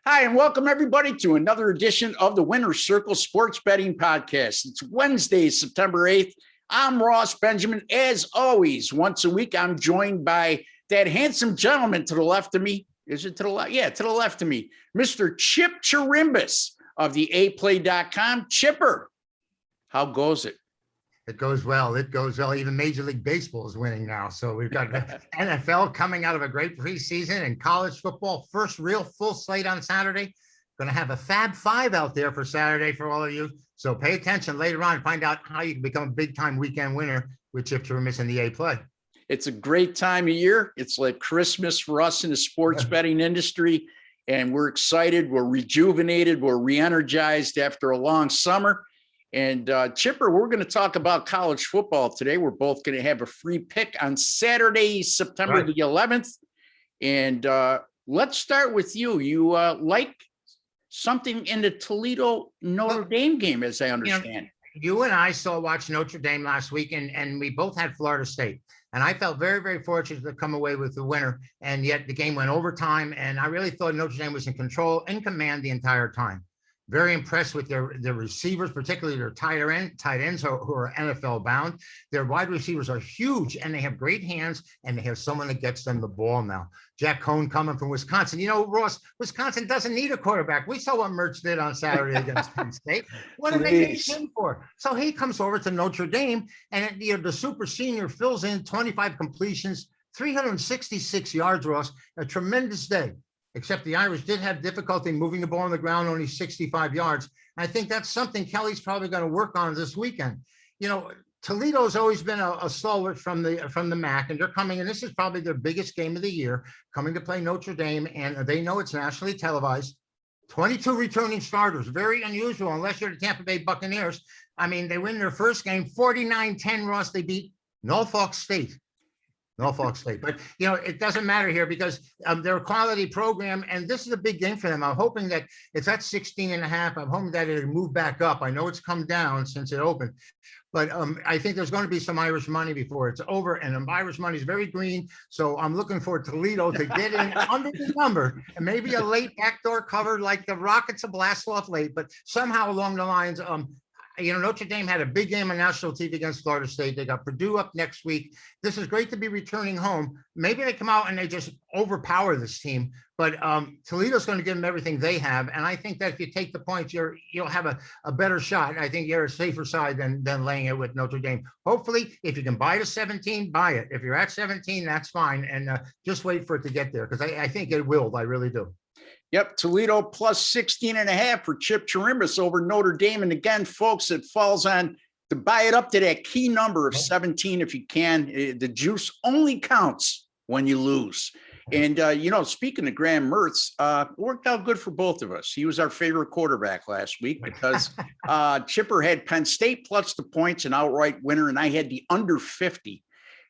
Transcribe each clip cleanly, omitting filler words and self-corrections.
Hi, and welcome everybody to another edition of the Winner's Circle Sports Betting Podcast. It's Wednesday, September 8th. I'm Ross Benjamin. As always, once a week, I'm joined by that handsome gentleman to the left of me. Is it to the left? Yeah, to the left of me, Mr. Chip Chirimbus of the aplay.com. Chipper, how goes it? It goes well. It goes well. Even Major League Baseball is winning now. So we've got the NFL coming out of a great preseason and college football. First real full slate on Saturday. Going to have a Fab Five out there for Saturday for all of you. So pay attention later on and find out how you can become a big-time weekend winner with Chip Chirimbus in the A Play. It's a great time of year. It's like Christmas for us in the sports betting industry. And we're excited. We're rejuvenated. We're re-energized after a long summer. And Chipper, we're going to talk about college football today. We're both going to have a free pick on Saturday, September the 11th. And let's start with you. You like something in the Toledo Notre Dame game, as I understand. You and I watched Notre Dame last week, and we both had Florida State. And I felt very, very fortunate to come away with the winner. And yet the game went overtime. And I really thought Notre Dame was in control, in command the entire time. Very impressed with their receivers, particularly their tight ends who are NFL bound. Their wide receivers are huge, and they have great hands, and they have someone that gets them the ball now. Jack Cohn coming from Wisconsin. You know, Ross, Wisconsin doesn't need a quarterback. We saw what Mertz did on Saturday against Penn State. What did they get him for? So he comes over to Notre Dame, and the super senior fills in 25 completions, 366 yards, Ross. A tremendous day. Except the Irish did have difficulty moving the ball on the ground, only 65 yards. I think that's something Kelly's probably going to work on this weekend. You know, Toledo's always been a stalwart from the MAC, and they're coming, and this is probably their biggest game of the year, coming to play Notre Dame, and they know it's nationally televised. 22 returning starters, very unusual, unless you're the Tampa Bay Buccaneers. I mean, they win their first game, 49-10, Ross. They beat Norfolk State. But, you know, it doesn't matter here because they're a quality program, and this is a big game for them. I'm hoping that it's at 16.5. I'm hoping that it'll move back up. I know it's come down since it opened, but I think there's going to be some Irish money before it's over, and the Irish money is very green, so I'm looking for Toledo to get in under the number, and maybe a late backdoor cover like the Rockets will blast off late, but somehow along the lines, you know, Notre Dame had a big game on national TV against Florida State. They got Purdue up next week. This is great to be returning home. Maybe they come out and they just overpower this team, but Toledo's going to give them everything they have. And I think that if you take the points, you'll have a better shot. I think you're a safer side than laying it with Notre Dame. Hopefully, if you can buy to 17, buy it. If you're at 17, that's fine. And just wait for it to get there because I think it will. I really do. Yep, Toledo plus 16.5 for Chip Chirimbus over Notre Dame. And again, folks, it falls on to buy it up to that key number of 17 if you can. The juice only counts when you lose. And, you know, speaking of Graham Mertz, worked out good for both of us. He was our favorite quarterback last week because Chipper had Penn State plus the points, an outright winner, and I had the under 50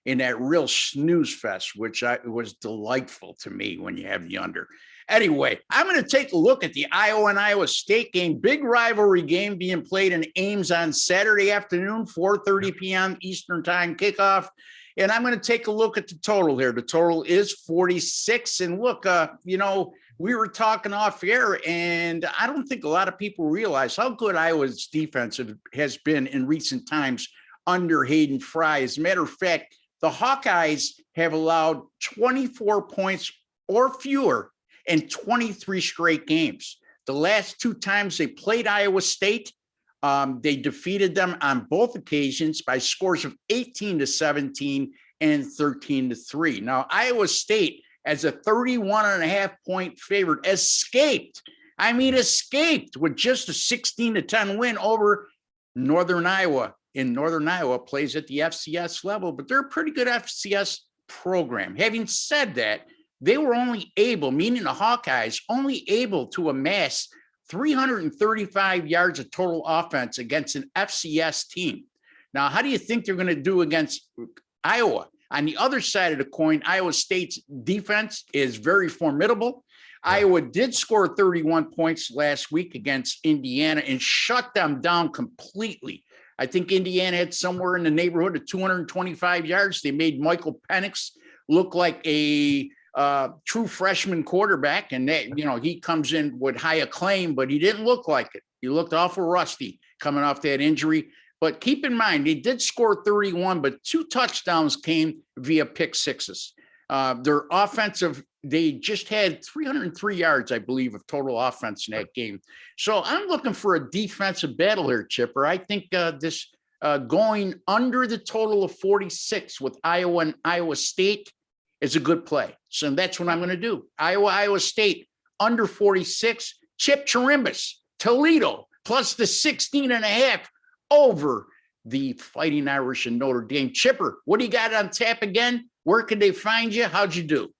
in that real snooze fest, which was delightful to me when you have the under. Anyway, I'm going to take a look at the Iowa and Iowa State game, big rivalry game being played in Ames on Saturday afternoon, 4:30 p.m. Eastern time kickoff. And I'm going to take a look at the total here. The total is 46. And look, you know, we were talking off air, and I don't think a lot of people realize how good Iowa's defense has been in recent times under Hayden Fry. As a matter of fact, the Hawkeyes have allowed 24 points or fewer in 23 straight games. The last two times they played Iowa State, they defeated them on both occasions by scores of 18-17 and 13-3. Now, Iowa State, as a 31.5 point favorite, escaped with just a 16-10 win over Northern Iowa. In Northern Iowa plays at the FCS level, but they're a pretty good FCS program. Having said that, they were only able, meaning the Hawkeyes, only able to amass 335 yards of total offense against an FCS team. Now, how do you think they're going to do against Iowa? On the other side of the coin, Iowa State's defense is very formidable. Iowa did score 31 points last week against Indiana and shut them down completely. I think Indiana had somewhere in the neighborhood of 225 yards. They made Michael Penix look like a true freshman quarterback, and that, you know, he comes in with high acclaim, but he didn't look like it. He looked awful rusty coming off that injury. But keep in mind, they did score 31, but 2 touchdowns came via pick sixes. Their offensive, they just had 303 yards, I believe, of total offense in that game. So I'm looking for a defensive battle here, Chipper. I think this going under the total of 46 with Iowa and Iowa State is a good play. So that's what I'm going to do. Iowa State under 46. Chip Chirimbus, Toledo, plus the 16.5 over the Fighting Irish and Notre Dame. Chipper, what do you got on tap again? Where can they find you? How'd you do?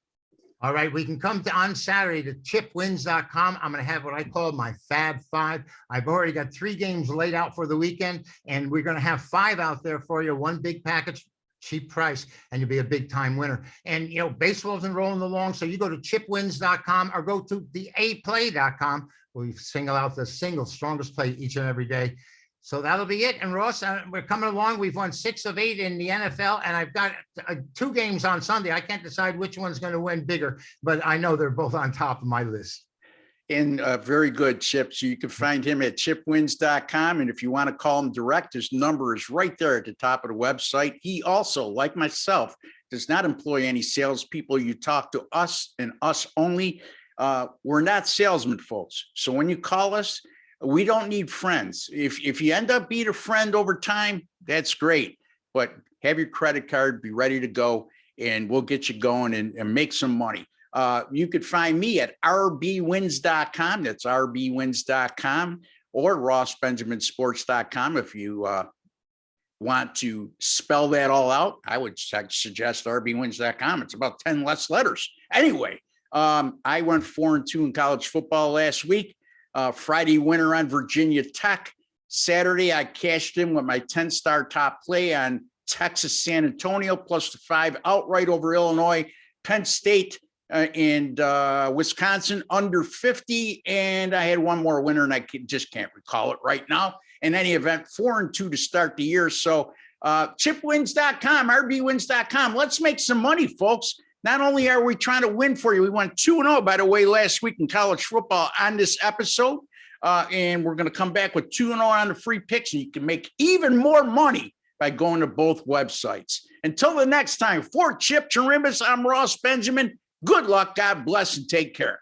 All right, we can come to on Saturday to chipwins.com. I'm going to have what I call my Fab Five. I've already got 3 games laid out for the weekend, and we're going to have 5 out there for you. 1 big package, cheap price, and you'll be a big time winner. And, you know, baseball's been rolling along. So you go to chipwins.com or go to the aplay.com. We single out the single strongest play each and every day. So that'll be it. And Ross, we're coming along. We've won 6 of 8 in the NFL, and I've got 2 games on Sunday. I can't decide which one's going to win bigger, but I know they're both on top of my list. And very good, Chip. So you can find him at chipwins.com. And if you want to call him direct, his number is right there at the top of the website. He also, like myself, does not employ any salespeople. You talk to us and us only. We're not salesmen, folks. So when you call us, we don't need friends. If you end up being a friend over time, that's great. But have your credit card, be ready to go, and we'll get you going and make some money. You could find me at rbwins.com. That's rbwins.com, or rossbenjaminsports.com. If you want to spell that all out, I would suggest rbwins.com. It's about 10 less letters. Anyway, I went 4-2 in college football last week. Friday winner on Virginia Tech. Saturday, I cashed in with my 10-star top play on Texas San Antonio plus the 5 outright over Illinois. Penn State and Wisconsin under 50. And I had one more winner, and I just can't recall it right now. In any event, 4-2 to start the year. So chipwins.com, rbwins.com. Let's make some money, folks. Not only are we trying to win for you, we went 2-0, by the way, last week in college football on this episode. And we're going to come back with 2-0 on the free picks, and you can make even more money by going to both websites. Until the next time, for Chip Chirimbus, I'm Ross Benjamin. Good luck, God bless, and take care.